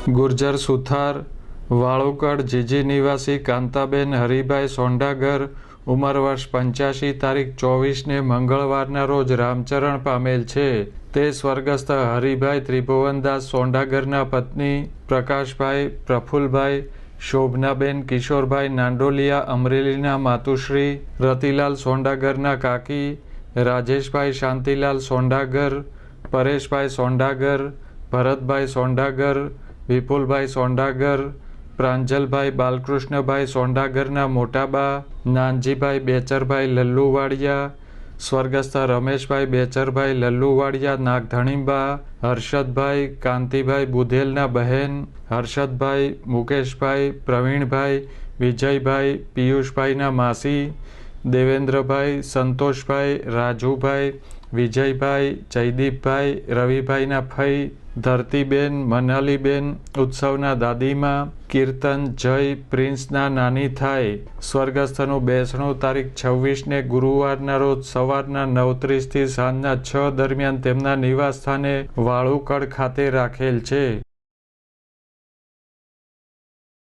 ગુર્જર સુથાર, વાળુકડ જીજી નિવાસી કાંતાબેન હરિભાઈ સોંડાગર, ઉંમર વર્ષ 85, તારીખ 24ને મંગળવારના રોજ રામચરણ પામેલ છે. તે સ્વર્ગસ્થ હરિભાઈ ત્રિભુવનદાસ સોંડાગરના પત્ની પ્રકાશભાઈ, પ્રફુલભાઈ, શોભનાબેન કિશોરભાઈ નાંડોલિયા અમરેલીના માતુશ્રી, રતિલાલ સોંડાગરના કાકી, રાજેશભાઈ શાંતિલાલ સોંડાગર, પરેશભાઈ સોંડાગર, ભરતભાઈ સોંડાગર, વિપુલભાઈ સોંડાગર, પ્રાંજલભાઈ બાલકૃષ્ણભાઈ સોંડાગરના મોટાબા, નાનજીભાઈ બેચરભાઈ લલ્લુવાડિયા, સ્વર્ગસ્થ રમેશભાઈ બેચરભાઈ લલ્લુવાડિયા નાગધણીબા, હર્ષદભાઈ કાંતિભાઈ બુધેલના બહેન, હર્ષદભાઈ, મુકેશભાઈ, પ્રવીણભાઈ, વિજયભાઈ, પિયુષભાઈના માસી, દેવેન્દ્રભાઈ, સંતોષભાઈ, રાજુભાઈ, વિજયભાઈ, જયદીપભાઈ, રવિભાઈના ફઈ, ધરતીબેન, મનાલીબેન, ઉત્સવના દાદીમા, કીર્તન, જય, પ્રિન્સના નાની થાય. સ્વર્ગસ્થનું બેસણું તારીખ 26ને ગુરુવારના રોજ સવારના 9:30થી સાંજના 6 દરમિયાન તેમના નિવાસ સ્થાને વાળુકડ ખાતે રાખેલ છે.